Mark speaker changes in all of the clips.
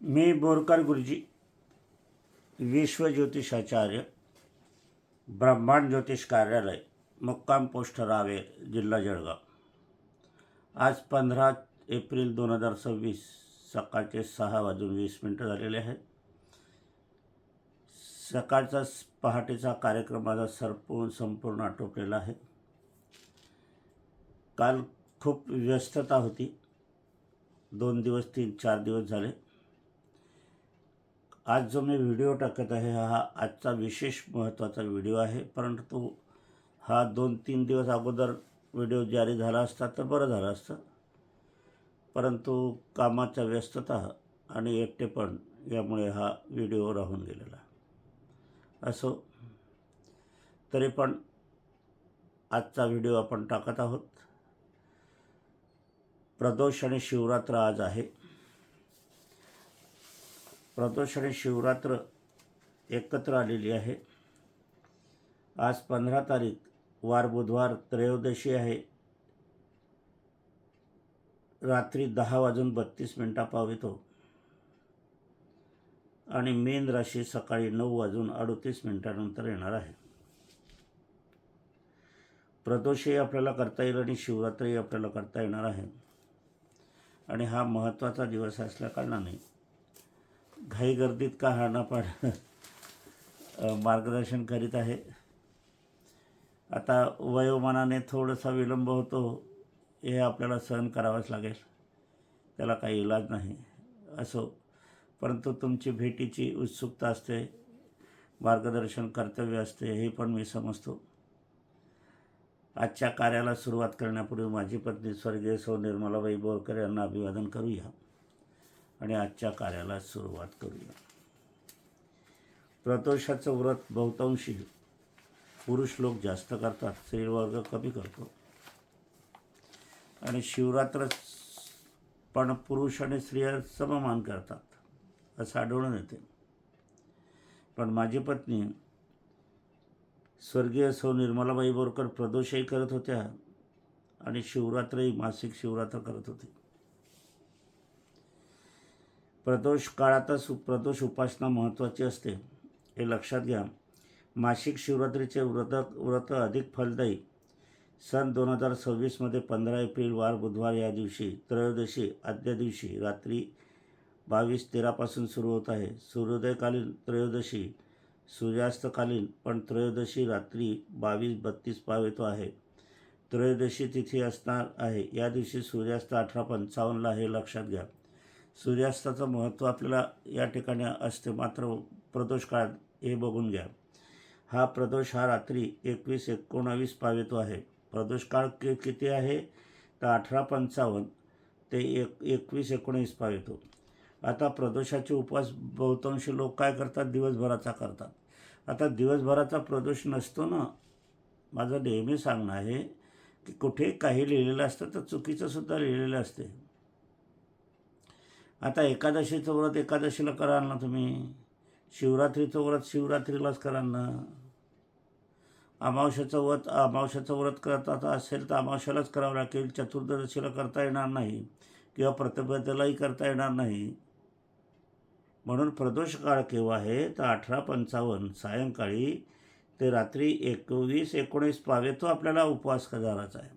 Speaker 1: मी बोरकर गुरुजी, विश्व ज्योतिषाचार्य, ब्रह्मांड ज्योतिष कार्यालय, मुक्काम पोस्ट रावेर, जिल्हा जळगाव. आज 15 एप्रिल 2026 सकाळचे 6:20 झालेले आहेत. सकाळचा पहाटेचा कार्यक्रम माझा संपूर्ण आटोपलेला आहे. काल खूप व्यस्तता होती. 2 दिवस 3-4 दिवस झाले. आज जो मी व्हिडिओ टाकत आहे हा आजचा विशेष महत्त्वाचा व्हिडिओ आहे. परंतु हा 2-3 दिवस अगोदर व्हिडिओ जारी झाला असता तर बरं झालं असतं. परंतु कामाच्या व्यस्तता आणि एकटेपण यामुळे हा व्हिडिओ राहून गेलेला. असो, तरी पण आजचा व्हिडिओ आपण टाकत आहोत. प्रदोष आणि शिवरात्र आज आहे. प्रदोष आणि शिवरात्र एकत्र आलेली आहे. आज 15 तारीख, वार बुधवार, त्रयोदशी आहे. रात्री 10:32 पावितो आणि मीन राशी सकाळी 9:38 नंतर येणार आहे. प्रदोषही आपल्याला करता येईल आणि शिवरात्रही आपल्याला करता येणार आहे. आणि हा महत्त्वाचा दिवस असल्याकारणाने घाईगर्दीत का हाना पाड मार्गदर्शन करीत आहे. आता वयोमानाने थोडासा विलंब होतो, हे आपल्याला सहन करावंच लागेल, त्याला काही इलाज नाही. असो, परंतु तुमची भेटीची उत्सुकता असते, मार्गदर्शन कर्तव्य असते, हे पण मी समजतो. आजच्या कार्याला सुरुवात करण्यापूर्वी माझी पत्नी स्वर्गीय सौ निर्मलाबाई बोरकर यांना अभिवादन करूया आणि आजच्या कार्याला सुरुवात करूया. प्रदोषाचं व्रत बहुतांशी पुरुष लोक जास्त करतात, स्त्रीवर्ग कमी करतो. आणि शिवरात्र पण पुरुष आणि स्त्रिया सममान करतात असं आढळून येते. पण माझी पत्नी स्वर्गीय सौ निर्मलाबाई बोरकर प्रदोषही करत होत्या आणि शिवरात्रही, मासिक शिवरात्र करत होते. प्रदोष काळातच प्रदोष उपासना महत्त्वाची असते, हे लक्षात घ्या. मासिक शिवरात्रीचे व्रत अधिक फलदायी सन 2026 15 एप्रिल वार बुधवार या दिवशी त्रयोदशी आदल्या दिवशी रात्री 22:13 सुरू होत आहे. सूर्योदयकालीन त्रयोदशी, सूर्यास्तकालीन पण त्रयोदशी रात्री 22:32 आहे. त्रयोदशी तिथी असणार आहे. या दिवशी सूर्यास्त 18:55 हे लक्षात घ्या. सूर्यास्ताचं महत्त्व आपल्याला या ठिकाणी असते, मात्र प्रदोष काळ हे बघून घ्या. हा प्रदोष हा रात्री 21:19 आहे. प्रदोष काळ किती आहे तर 18:55 ते 21:19 आता प्रदोषाचे उपवास बहुतांशी लोक काय करतात, दिवसभराचा करतात. आता दिवसभराचा प्रदोष नसतो ना. माझं नेहमी सांगणं आहे की कुठे काही लिहिलेलं असतं तर चुकीचं सुद्धा लिहिलेलं असते. आता एकादशीचं व्रत एकादशीला कराल ना तुम्ही, शिवरात्रीचं व्रत शिवरात्रीलाच कराल ना. अमावस्याचं व्रत करत असेल तर अमावस्यालाच करावं लागेल. चतुर्दशीला करता येणार नाही किंवा प्रतिपदेलाही करता येणार नाही. म्हणून प्रदोष काळ केव्हा आहे तर 18:55 सायंकाळी ते रात्री 21:19 तो आपल्याला उपवास करायचा आहे.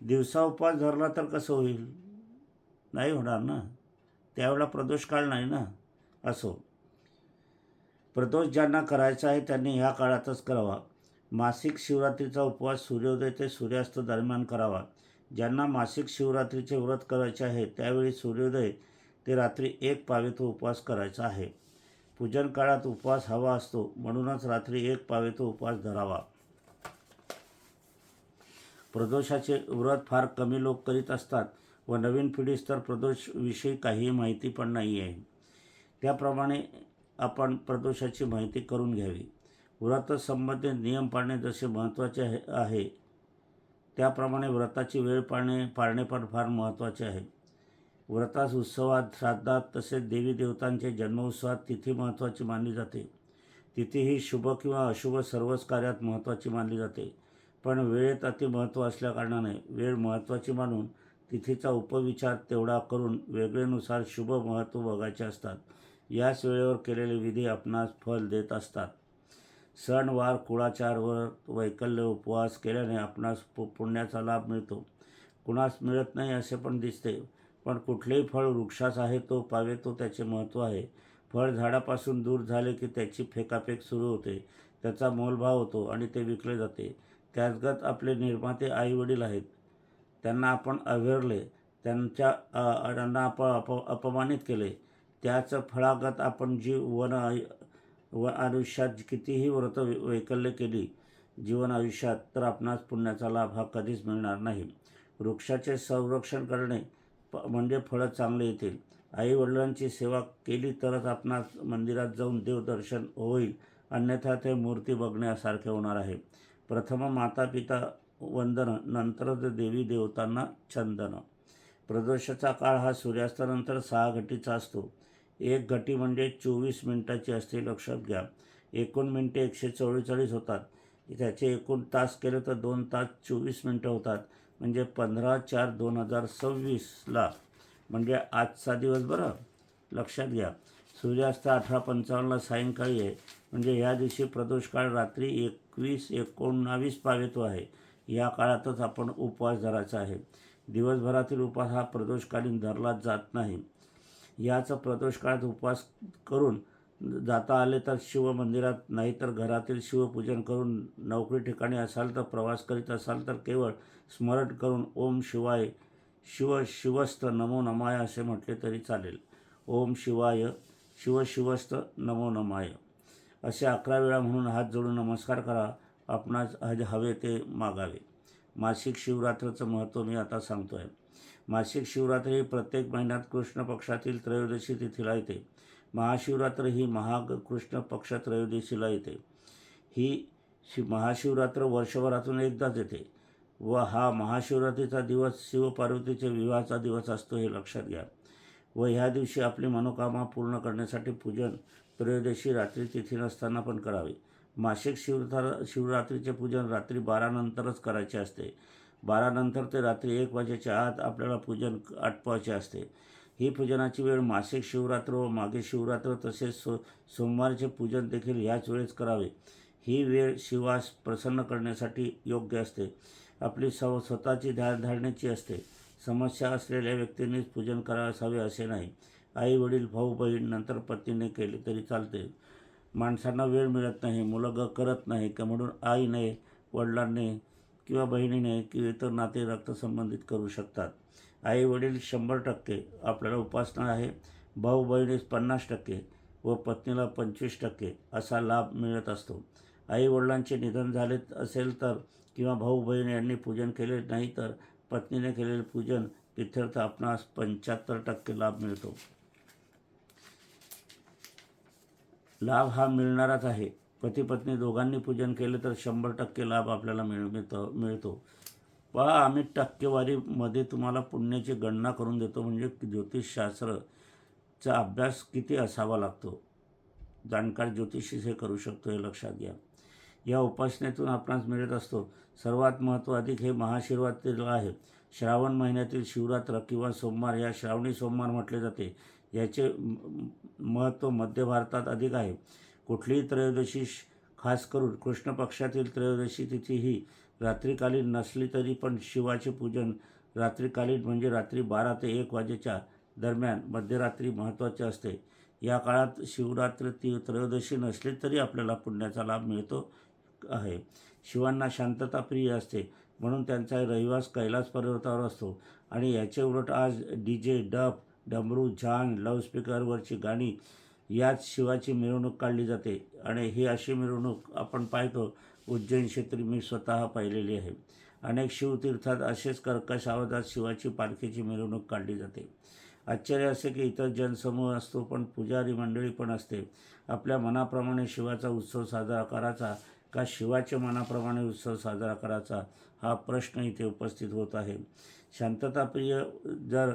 Speaker 1: दिवसा उपवास धरला तर कसं होईल, नाही होणार ना, त्यावेळेला प्रदोष काळ नाही ना. असो, प्रदोष ज्यांना करायचा आहे त्यांनी ह्या काळातच करावा. मासिक शिवरात्रीचा उपवास सूर्योदय ते सूर्यास्त दरम्यान करावा. ज्यांना मासिक शिवरात्रीचे व्रत करायचे आहे त्यावेळी सूर्योदय ते रात्री 1 उपवास करायचा आहे. पूजन काळात उपवास हवा असतो, म्हणूनच रात्री 1 उपवास धरावा. प्रदोषाचे व्रत फार कमी लोक करीत असतात व नवीन पिढीस तर प्रदोषविषयी काहीही माहिती पण नाही आहे. त्याप्रमाणे आपण प्रदोषाची माहिती करून घ्यावी. व्रत संबंधित नियम पाळणे जसे महत्त्वाचे आहे त्याप्रमाणे व्रताची वेळ पाळणे पण फार महत्त्वाचे आहे. व्रतास उत्सवात, श्राद्धात तसेच देवी देवतांचे जन्मोत्सवात तिथी महत्त्वाची मानली जाते. तिथी ही शुभ किंवा अशुभ सर्वच कार्यात महत्त्वाची मानली जाते. पण वेळेत अति महत्त्व असल्याकारणाने वेळ महत्त्वाची मानून तिथीचा उपविचार तेवढा करून वेगळेनुसार शुभ महत्त्व बघायचे असतात. याच वेळेवर केलेले विधी आपणास फल देत असतात. सण वार कुळाचार व वैकल्य उपवास केल्याने आपणास पुण्याचा लाभ मिळतो. कुणास मिळत नाही असे पण दिसते, पण कुठलेही फळ वृक्षास आहे तो पावे तो त्याचे महत्त्व आहे. फळ झाडापासून दूर झाले की त्याची फेकाफेक सुरू होते, त्याचा मोलभाव होतो आणि ते विकले जाते. त्याचगत आपले निर्माते आईवडील आहेत, त्यांना आपण अव्हेरले, त्यांना आपण अपमानित केले. त्याच फळागत आपण व आयुष्यात कितीही व्रत वैकल्य केली जीवन आयुष्यात, तर आपणास पुण्याचा लाभ हा कधीच मिळणार नाही. वृक्षाचे संरक्षण करणे म्हणजे फळं चांगले येतील. आईवडिलांची सेवा केली तरच आपणास मंदिरात जाऊन देवदर्शन होईल, अन्यथा ते मूर्ती बघण्यासारखे होणार आहे. प्रथम माता पिता वंदन, नंतरच देवी देवतांना चंदन. प्रदोषाचा काळ हा सूर्यास्तानंतर 6 घटीचा असतो. 1 घटी म्हणजे 24 मिनिटाची असते, लक्षात घ्या. एकूण मिनिटे 144 होतात. त्याचे एकूण तास केले तर 2 तास 24 मिनिटं होतात. म्हणजे 15/4/2026 म्हणजे आजचा दिवस. बरं लक्षात घ्या. सूर्यास्त 18:55 सायंकाळी आहे. म्हणजे ह्या दिवशी प्रदोष काळ रात्री 21:19 पावेतो आहे. या काळातच आपण उपवास धरायचा आहे. दिवसभरातील उपवास हा प्रदोषकालीन धरला जात नाही. याच प्रदोष काळात उपवास करून जाता आले तर शिव मंदिरात, नाहीतर घरातील शिवपूजन करून, नोकरी ठिकाणी असाल तर, प्रवास करीत असाल तर केवळ स्मरण करून ओम शिवाय शिवस्त नमो नमाय असे म्हटले तरी चालेल. ओम शिवाय शिवस्त नमो नमाय असे 11 वेळा म्हणून हात जोडून नमस्कार करा. आपणास हवे ते मागावे. मासिक शिवरात्रीचं महत्त्व मी आता सांगतो आहे. मासिक शिवरात्री ही प्रत्येक महिन्यात कृष्ण पक्षातील त्रयोदशी तिथीला येते. महाशिवरात्र ही कृष्ण पक्ष त्रयोदशीला येते. ही महाशिवरात्र वर्षभरातून एकदाच येते व हा महाशिवरात्रीचा दिवस शिवपार्वतीचे विवाहाचा दिवस असतो, हे लक्षात घ्या. व ह्या दिवशी आपली मनोकामना पूर्ण करण्यासाठी पूजन त्रयोदशी रात्री तिथी नसताना पण करावे. मासिक शिवरात्रीचे पूजन रात्री 12 नंतरच करायचे असते. 12 नंतर ते रात्री 1 वाजेच्या आत आपल्याला पूजन आटपायचे असते. ही पूजनाची वेळ मासिक शिवरात्र व मागे शिवरात्र तसेच सोमवारचे पूजन देखील ह्याच वेळेस करावे. ही वेळ शिवास प्रसन्न करण्यासाठी योग्य असते. आपली स्वतःची ध्यानधारणेची असते. समस्या असलेल्या व्यक्तींनीच पूजन करावयास हवे असे नाही. आई वडील, भाऊ बहीण, नंतर पत्नीने केले तरी चालते. माणसांना वेळ मिळत नाही, मुलं करत नाही का म्हणून आईने, वडिलांनी किंवा बहिणीने किंवा इतर नाते रक्तसंबंधित करू शकतात. आई वडील 100% आपल्याला उपासना आहे, भाऊ बहिणीस 50% व पत्नीला 25% असा लाभ मिळत असतो. आई वडिलांचे निधन झाले असेल तर किंवा भाऊ बहीण यांनी पूजन केले नाही तर पत्नीने केलेले पूजन इत्यर्थ आपणास 75% लाभ मिळतो. लाभ हा मिळणारच आहे. पती पत्नी दोघांनी पूजन केले तर 100% लाभ आपल्याला मिळतो. पहा, आम्ही टक्केवारीमध्ये तुम्हाला पुण्याची गणना करून देतो. म्हणजे ज्योतिषशास्त्राचा अभ्यास किती असावा लागतो. जाणकार ज्योतिषीच हे करू शकतो, हे लक्षात घ्या. या उपासनेतून आपणास मिळत असतो. सर्वात महत्त्व अधिक हे महाशिवरात्रीला आहे. श्रावण महिन्यातील शिवरात्र किंवा सोमवार या श्रावणी सोमवार म्हटले जाते. याचे महत्त्व मध्य भारतात अधिक आहे. कुठलीही त्रयोदशी, खास करून कृष्ण पक्षातील त्रयोदशी तिथी ही रात्रीकालीन नसली तरी पण शिवाचे पूजन रात्रीकालीन म्हणजे रात्री 12 ते 1 वाजेच्या दरम्यान मध्यरात्री महत्त्वाचे असते. या काळात शिवरात्र त्रयोदशी नसली तरी आपल्याला पुण्याचा लाभ मिळतो आहे. शिवांना शांतता प्रिय असते म्हणून त्यांचा रहिवास कैलास पर्वतावर असतो. आणि याचे उलट आज DJ, डफ, डमरू, झांज, लाऊडस्पीकरवरची गाणी याच शिवाची मिरवणूक काढली जाते. आणि ही अशी मिरवणूक आपण पाहतो उज्जैन क्षेत्री मी स्वतः पाहिलेली आहे. अनेक शिवतीर्थात असेच कर्कश आवाजात शिवाची पालखीची मिरवणूक काढली जाते. आश्चर्य असे की इतर जनसमूह असतो पण पुजारी मंडळी पण असते. आपल्या मनाप्रमाणे शिवाचा उत्सव साजरा करायचा का शिवाच्या मनाप्रमाणे उत्सव साजरा करायचा हा प्रश्न इथे उपस्थित होत आहे. शांतताप्रिय जर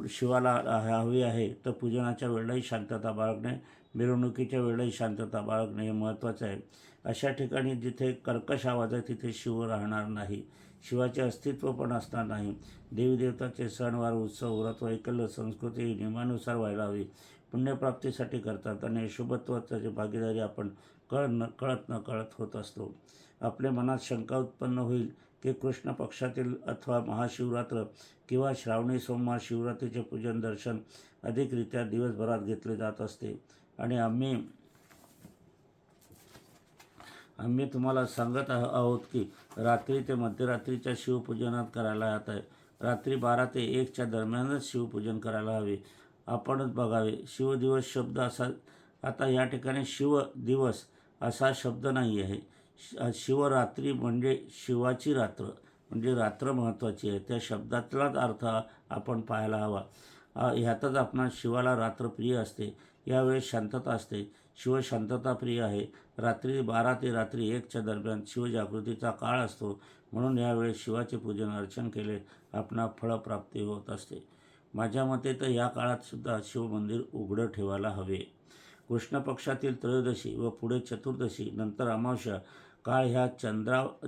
Speaker 1: शिवाला हवी आहे तर पूजनाच्या वेळेलाही शांतता बाळगणे, मिरवणुकीच्या वेळेलाही शांतता बाळगणे हे महत्त्वाचं आहे. अशा ठिकाणी जिथे कर्कश आवाज आहे तिथे शिव राहणार नाही. शिवाचे अस्तित्व पण असणार नाही. देवीदेवताचे सणवार, उत्सव, व्रत, वैकल्य, संस्कृती ही नियमानुसार व्हायला हवी. पुण्यप्राप्तीसाठी करतात आणि शुभत्वाची भागीदारी आपण कळत न कळत होत असतो. आपल्या मनात शंका उत्पन्न होईल की कृष्ण पक्षातील अथवा महाशिवरात्र किंवा श्रावणी सोमवार शिवरात्रीचे पूजन दर्शन अधिकरित्या दिवसभरात घेतले जात असते आणि आम्ही तुम्हाला सांगत आहोत की रात्री ते मध्यरात्रीच्या शिवपूजनात करायला जात आहे. रात्री 12 ते 1च्या दरम्यानच शिवपूजन करायला हवे. आपणच बघावे. शिवदिवस शब्द असा आता या ठिकाणी शिवदिवस असा शब्द नाही आहे. शिवरात्री म्हणजे शिवाची रात्र, म्हणजे रात्र महत्त्वाची आहे. त्या शब्दातलाच अर्थ आपण पाहायला हवा. ह्यातच आपणास शिवाला रात्र प्रिय असते. यावेळेस शांतता असते. शिव शांतताप्रिय आहे. रात्री 12 ते रात्री 1च्या दरम्यान शिवजागृतीचा काळ असतो. म्हणून यावेळेस शिवाचे पूजन अर्चन केले आपणा फळप्राप्ती होत असते. माझ्या मते तर या काळात सुद्धा शिवमंदिर उघडं ठेवायला हवे. कृष्ण पक्षातील त्रयोदशी व पुढे चतुर्दशी नंतर अमावस्या काळ ह्या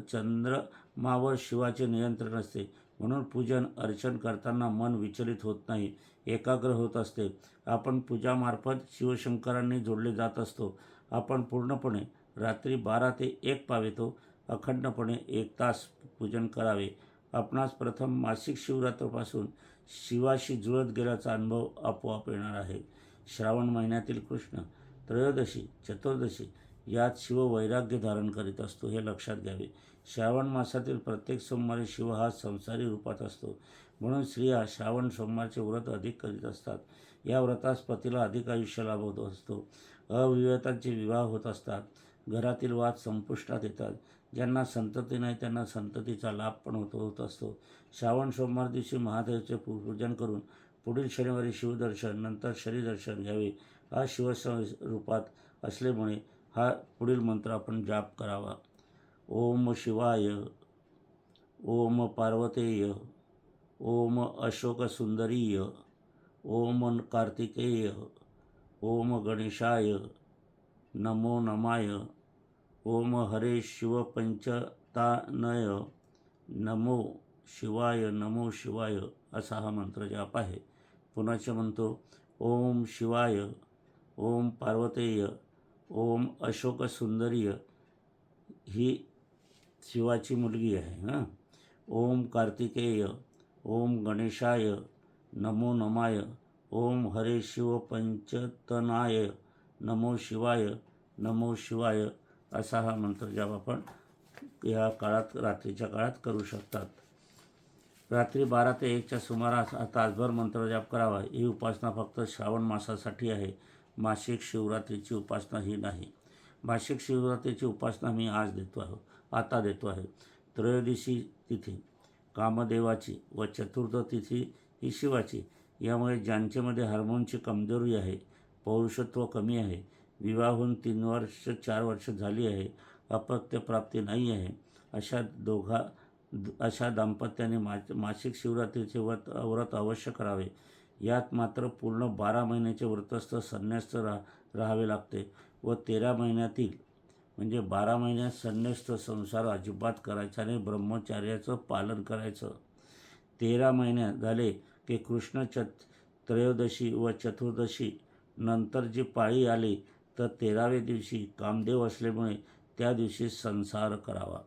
Speaker 1: चंद्रमावर शिवाचे नियंत्रण असते. म्हणून पूजन अर्चन करताना मन विचलित होत नाही, एकाग्र होत असते. आपण पूजामार्फत शिवशंकरांनी जोडले जात असतो. आपण पूर्णपणे रात्री 12 ते 1 पावेतो. अखंडपणे 1 तास पूजन करावे. आपणास प्रथम मासिक शिवरात्रपासून शिवाशी जुळत गेल्याचा अनुभव आपोआप येणार आहे. श्रावण महिन्यातील कृष्ण त्रयोदशी चतुर्दशी यात शिव वैराग्य धारण करीत असतो, हे लक्षात घ्यावे. श्रावण मासातील प्रत्येक सोमवारी शिव हा संसारी रूपात असतो. म्हणून स्त्रिया श्रावण सोमवारचे व्रत अधिक करीत असतात. या व्रतास पतीला अधिक आयुष्य लाभत असतो. अविवाहितांचे विवाह होत असतात. घरातील वाद संपुष्टात येतात. ज्यांना संतती नाही त्यांना संततीचा लाभ पण होत असतो. श्रावण सोमवार दिवशी महादेवाचे पूजन करून पुढील शनिवारी शिवदर्शन नंतर शनिदर्शन घ्यावे. हा शिवस्वरूपात असल्यामुळे हा पुढील मंत्र आपण जाप करावा. ओम शिवाय, ओम पार्वतेय, ओम अशोकसुंदरीय, ओम कार्तिकेय, ओम गणेशाय, नमो नमाय, ओम हरे शिवपंचतानय, नमो शिवाय असा हा मंत्र जाप आहे. पुन्हा म्हणतो ओम शिवाय, ओम पार्वतेय, ओम अशोकसुंदरीय ही शिवाची मुलगी आहे. ओम कार्तिकेय, ओम गणेशाय, नमो नमाय, ओम हरे शिवपंचतनाय, नमो शिवाय असा हा मंत्र जाप आपण या काळात रात्रीच्या काळात करू शकतात. रात्री 12 ते 1च्या सुमारास तासभर मंत्रजाप करावा. ही उपासना फक्त श्रावण मासासाठी आहे. मासिक शिवरात्रीची उपासना ही नाही. मासिक शिवरात्रीची उपासना मी आता देतो आहे. त्रयोदशी तिथी कामदेवाची व चतुर्थ तिथी ही शिवाची. यामुळे ज्यांच्यामध्ये हार्मोनची कमजोरी आहे, पौरुषत्व कमी आहे, विवाह होऊन 3 वर्ष 4 वर्ष झाली आहे, अपत्यप्राप्ती नाही आहे, अशा दाम्पत्याने मासिक शिवरात्रीचे व्रत अवश्य करावे. यात मात्र पूर्ण 12 महिन्याचे व्रतस्थ संन्यस्त राहावे लागते व 13 महिन्यातील म्हणजे 12 महिन्यात संन्यस्त संसार अजिबात करायचा नाही. ब्रह्मचार्याचं पालन करायचं. 13 महिन्यात झाले की कृष्ण त्रयोदशी व चतुर्दशी नंतर जी पाळी आली तर 13व्या दिवशी कामदेव असल्यामुळे त्या दिवशी संसार करावा.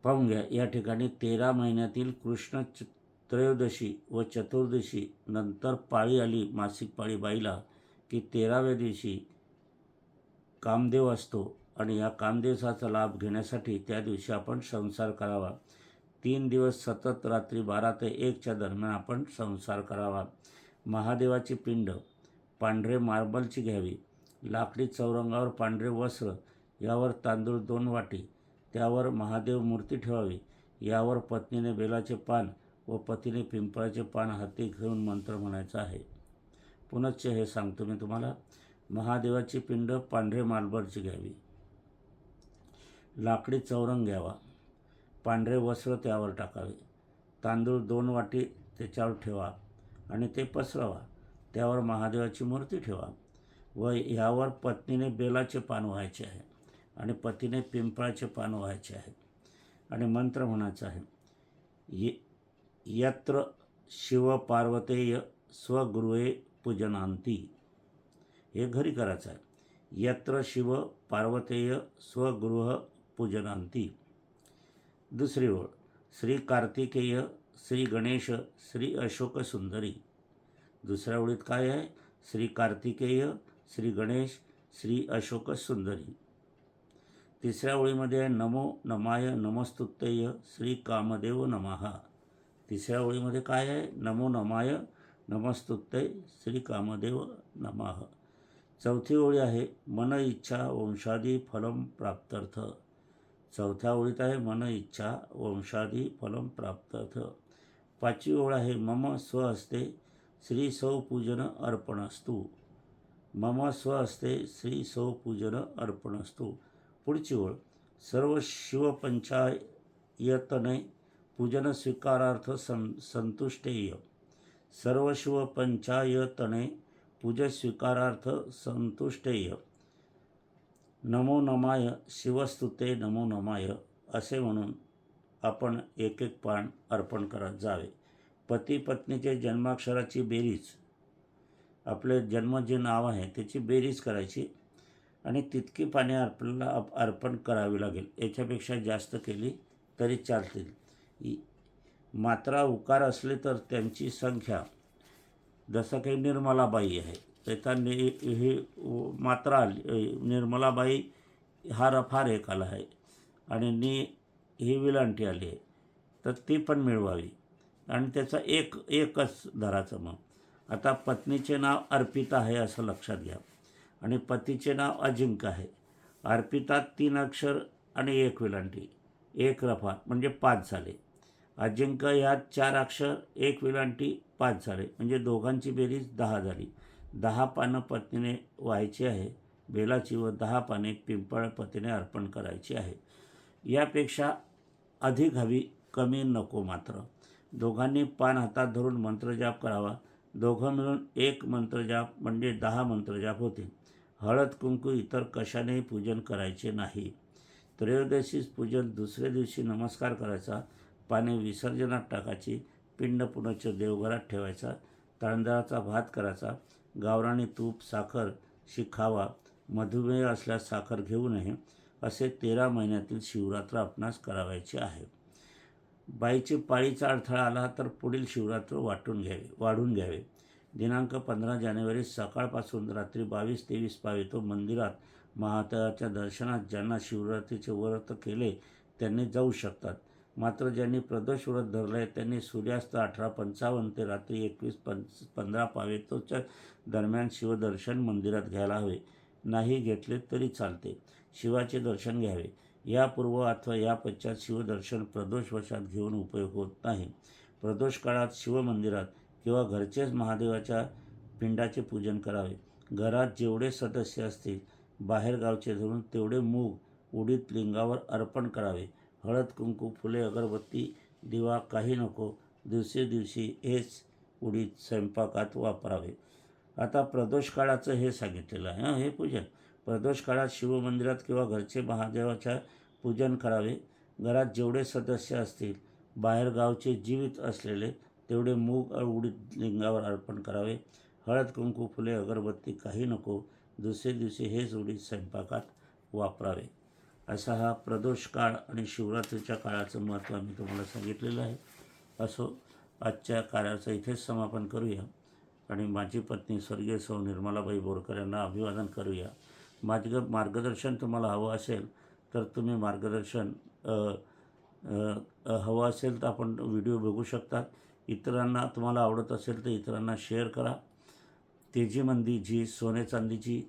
Speaker 1: पाहून घ्या, या ठिकाणी 13 महिन्यातील कृष्ण त्रयोदशी व चतुर्दशी नंतर पाळी आली मासिक पाळी बाईला की 13व्या दिवशी कामदेव असतो आणि या कामदेवाचा लाभ घेण्यासाठी त्या दिवशी आपण संसार करावा. 3 दिवस सतत रात्री 12 ते 1च्या दरम्यान आपण संसार करावा. महादेवाची पिंड पांढरे मार्बलची घ्यावी. लाकडी चौरंगावर पांढरे वस्त्र, यावर तांदूळ 2 वाटी, त्यावर महादेव मूर्ती ठेवावी. यावर पत्नीने बेलाचे पान व पतीने पिंपळाचे पान हाती घेऊन मंत्र म्हणायचा आहे. पुनश्च हे सांगतो मी तुम्हाला. महादेवाची पिंड पांढरे मार्बलची घ्यावी. लाकडी चौरंग घ्यावा. पांढरे वस्त्र त्यावर टाकावे. तांदूळ 2 वाटी त्याच्यावर ठेवा आणि ते पसरवा. त्यावर महादेवाची मूर्ती ठेवा व यावर पत्नीने बेलाचे पान व्हायचे आहे आणि पतीने पिंपळाचे पान व्हायचे आहे. आणि मंत्र म्हणायचा आहे. यत्र शिव पार्वतेय स्वगृहे पूजनांती. हे घरी करायचं आहे. यत्र शिव पार्वतेय स्वगृह पूजनांती. दुसरी ओळ, श्री कार्तिकेय श्री गणेश श्री अशोक सुंदरी. दुसऱ्या ओळीत काय आहे? श्री कार्तिकेय श्री गणेश श्री अशोक सुंदरी. तिसऱ्या ओळीमध्ये आहे नमो नमाय नमस्तुत्यय श्री कामदेव नमः. तिसऱ्या ओळीमध्ये काय आहे? नमो नमाय नमस्तुत्यय श्री कामदेव नमः. चौथी ओळी आहे मन इच्छा वंशादी फलम प्राप्त्यर्थ. चौथ्या ओळीत आहे मन इच्छा वंशादी फलम प्राप्त्यर्थ. पाचवी ओळ आहे मम स्वहस्ते श्री सौपूजन अर्पणस्तु. मम स्वहस्ते श्री सौपूजन अर्पणस्तु. पुढची ओळ, सर्व शिवपंचायतने पूजन स्वीकारार्थ संतुष्टेय. सर्व शिवपंचायतने पूजा स्वीकारार्थ संतुष्टेय. नमो नमाय शिवस्तुते नमो नमाय असे म्हणून आपण एक एक पान अर्पण करत जावे. पती पत्नीचे जन्माक्षराची बेरीज, आपले जन्म जे नाव आहे त्याची बेरीज करायची आणि तितकी पाने आपल्याला अर्पण करावी लागेल. याच्यापेक्षा जास्त केली तरी चालतील. मात्रा उकार असले तर त्यांची संख्या, जसं काही निर्मलाबाई आहे त्याचा ही मात्रा आली, निर्मलाबाई हा रफार एक आला आहे आणि ही विलांटी आली आहे, तर ती पण मिळवावी आणि त्याचा एकच धराचं. मग आता पत्नीचे नाव अर्पिता आहे असं लक्षात घ्या आणि पतीचे नाव अजिंक्य आहे. अर्पिता 3 अक्षर आणि 1 विलांटी, 1 रफार म्हणजे 5 झाले. अजिंक्य ह्यात 4 अक्षर 1 विलांटी 5 झाले, म्हणजे दोघांची बेरीज 10 झाली. 10 पानं पत्नीने व्हायची आहे बेलाची व 10 पाने पिंपळ पतीने अर्पण करायची आहे. यापेक्षा अधिक हवी, कमी नको. मात्र दोघांनी पान हातात धरून मंत्रजाप करावा. दोघं मिळून 1 मंत्रजाप म्हणजे 10 मंत्रजाप होतील. हळद कुंकू इतर कशानेही पूजन करायचे नाही. त्रयोदशीस पूजन दुसऱ्या दिवशी नमस्कार करायचा. पाने विसर्जनात टाकायची. पिंड पुनश्च देवघरात ठेवायचा. तांदळाचा भात करायचा. गावरानी तूप साखर शिखावा. मधुमेह असल्यास साखर घेऊ नये. असे 13 महिन्यातील शिवरात्र आपणास करावायचे आहे. बाईची पाळीचा अडथळा आला तर पुढील शिवरात्र वाढून घ्यावे. दिनांक 15 जानेवारी सकाळपासून रात्री 22-23 पावेतो मंदिरात महादेवाच्या दर्शनात ज्यांना शिवरात्रीचे व्रत केले त्यांनी जाऊ शकतात. मात्र ज्यांनी प्रदोष व्रत धरले आहे त्यांनी सूर्यास्त 18:55 ते रात्री 21:15 पावेतोच्या दरम्यान शिवदर्शन मंदिरात घ्यायला हवे. नाही घेतले तरी चालते. शिवाचे दर्शन घ्यावे. यापूर्व अथवा या पश्चात शिवदर्शन प्रदोषवशात घेऊन उपयोग होत नाही. प्रदोष काळात शिवमंदिरात किंवा घरचेच महादेवाच्या पिंडाचे पूजन करावे. घरात जेवढे सदस्य असतील बाहेरगावचे धरून तेवढे मूग उडीद लिंगावर अर्पण करावे. हळद कुंकू फुले अगरबत्ती दिवा काही नको. दिवशी हेच उडीद स्वयंपाकात वापरावे. आता प्रदोष काळाचं हे सांगितलेलं आहे. हे पूजन प्रदोष काळात शिवमंदिरात किंवा घरचे महादेवाच्या पूजन करावे. घरात जेवढे सदस्य असतील बाहेरगावचे जीवित असलेले तेवढे मूग उडीद लिंगावर अर्पण करावे. हळद कुंकू फुले अगरबत्ती काही नको. दुसरे दिवशी हेच उडीद स्वयंपाकात वापरावे. असा हा प्रदोष काळ आणि शिवरात्रीच्या काळाचं महत्त्व मी तुम्हाला सांगितलेलं आहे. असो, आजच्या कार्याचं इथेच समापन करूया आणि माझी पत्नी स्वर्गीय सौ निर्मलाबाई बोरकर यांना अभिवादन करूया. मार्गदर्शन तुम्हाला हवं असेल तर तुम्ही मार्गदर्शन हवं असेल तर आपण व्हिडिओ बघू शकता. इतरांना तुम्हाला आवडत असेल तर इतरांना शेअर करा. तेजीमंदी जी सोने चांदीची,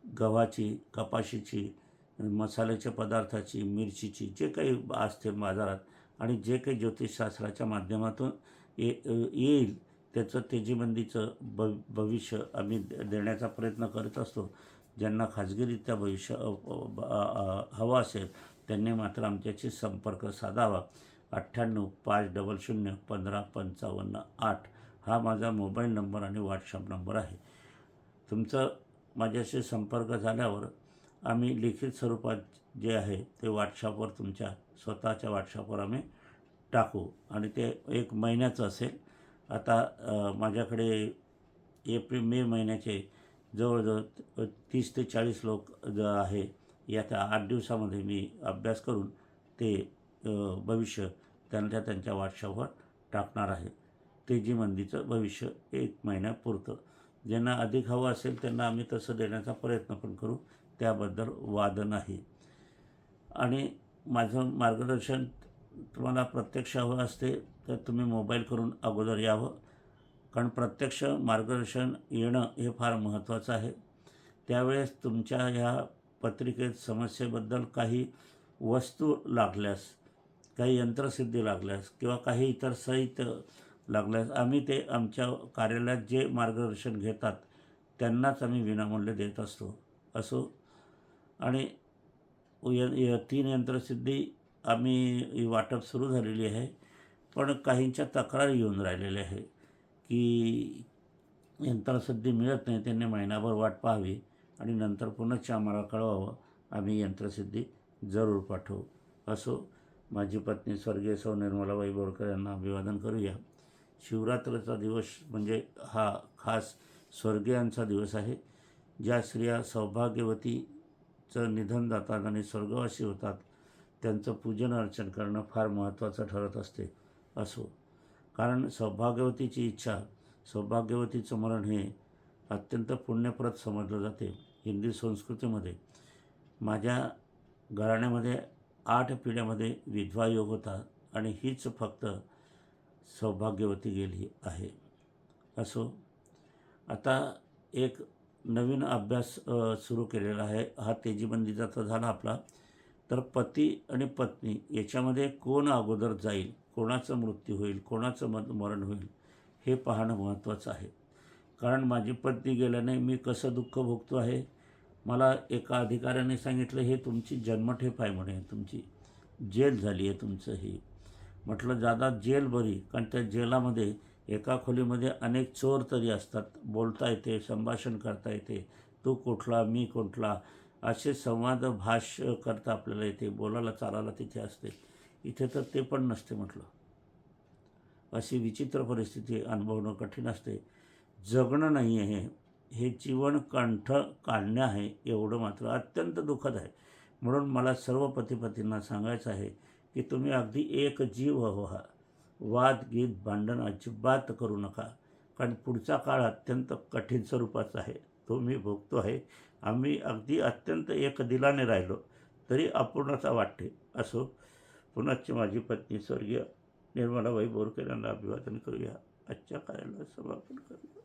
Speaker 1: गव्हाची, कपाशीची, मसाल्याच्या पदार्थाची, मिरचीची जे काही असते बाजारात आणि जे काही ज्योतिषशास्त्राच्या माध्यमातून येईल त्याचं तेजीमंदीचं भविष्य आम्ही देण्याचा प्रयत्न करत असतो. ज्यांना खाजगीरित्या भविष्य हवं असेल त्यांनी मात्र आमच्याशी संपर्क साधावा. 98-500-1555-8 हा माझा मोबाईल नंबर आणि व्हॉट्सअप नंबर आहे. तुमचं माझ्याशी संपर्क झाल्यावर आम्ही लिखित स्वरूपात जे आहे ते व्हॉट्सअपवर तुमच्या स्वतःच्या व्हॉट्सअपवर आम्ही टाकू आणि ते 1 महिन्याचं असेल. आता माझ्याकडे मे महिन्याचे जवळजवळ 30 ते 40 लोक आहे. त्या 8 दिवसामध्ये मी अभ्यास करून ते भविष्य त्यांच्या व्हॉट्सअपवर टाकणार आहे. तेजीमंदीचं भविष्य 1 महिन्यापुरतं. ज्यांना अधिक हवं असेल त्यांना आम्ही तसं देण्याचा प्रयत्न पण करू, त्याबद्दल वाद नाही. आणि माझं मार्गदर्शन तुम्हाला प्रत्यक्ष हवं असते तर तुम्ही मोबाईल करून अगोदर यावं, कारण प्रत्यक्ष मार्गदर्शन येणं हे फार महत्त्वाचं आहे. त्यावेळेस तुमच्या ह्या पत्रिकेत समस्येबद्दल काही वस्तू लागल्यास, काही यंत्रसिद्धी लागल्यास किंवा काही इतर साहित्य लागल्यास आम्ही ते आमच्या कार्यालयात जे मार्गदर्शन घेतात त्यांनाच आम्ही विनामूल्य देत असो. आणि 3 यंत्रसिद्धी आम्ही वाटप सुरू झालेली आहे. पण काहींच्या तक्रारी येऊन राहिलेल्या आहे की यंत्रसिद्धी मिळत नाही, त्यांनी महिनाभर वाट पाहावी आणि नंतर पुनश्च आम्हाला कळवावं, आम्ही यंत्रसिद्धी जरूर पाठवू. असो, माझी पत्नी स्वर्गीय सौ निर्मलाबाई बोरकर यांना अभिवादन करूया. शिवरात्रीचा दिवस म्हणजे हा खास स्वर्गीयांचा दिवस आहे. ज्या स्त्रिया सौभाग्यवतीचं निधन जातात आणि स्वर्गवासी होतात त्यांचं पूजन अर्चन करणं फार महत्त्वाचं ठरत असते. असो, कारण सौभाग्यवतीची इच्छा, सौभाग्यवतीचं मरण हे अत्यंत पुण्यप्रद समजलं जाते. हिंदी संस्कृतीमध्ये माझ्या घराण्यामध्ये 8 पिढ्यामध्ये विधवा योग होता आणि हीच फक्त सौभाग्यवती गेली आहे. असो, आता एक नवीन अभ्यास सुरू केलेला आहे. हा तेजीबंदीचा तर झाला आपला. तर पती आणि पत्नी याच्यामध्ये कोण अगोदर जाईल, कोणाचा मृत्यू होईल, कोणाचं मरण होईल हे पाहणं महत्त्वाचं आहे. कारण माझी पत्नी गेल्याने मी कसं दुःख भोगतो आहे. मला एका अधिकाऱ्याने सांगितलं, हे तुमची जन्मठेप आहे म्हणे, तुमची जेल झाली आहे तुमचं ही. म्हटलं दादा जेल बरी, कारण त्या जेलामध्ये एका खोलीमध्ये अनेक चोर तरी असतात, बोलता येते, संभाषण करता येते, तू कुठला मी कुठला असे संवाद भाष्य करता आपल्याला येते, बोलायला चालायला तिथे असते. इथे तर ते पण नसते. म्हटलं अशी विचित्र परिस्थिती अनुभवणं कठीण असते. जगणं नाही आहे, हे जीवन कंठ काढणे आहे, एवढं मात्र अत्यंत दुःखद आहे. म्हणून मला सर्व पतीपतींना सांगायचं आहे की तुम्ही अगदी एक जीव व्हा. वाद गीत भांडण अजिबात करू नका, कारण पुढचा काळ अत्यंत कठीण स्वरूपाचा आहे, तो मी भोगतो आहे. आम्ही अगदी अत्यंत एक दिलाने राहिलो तरी अपूर्णता वाटते. असो, पुनश्च माझी पत्नी स्वर्गीय निर्मलाबाई बोरकर यांना अभिवादन करूया. आजच्या कार्याला समापन करूया.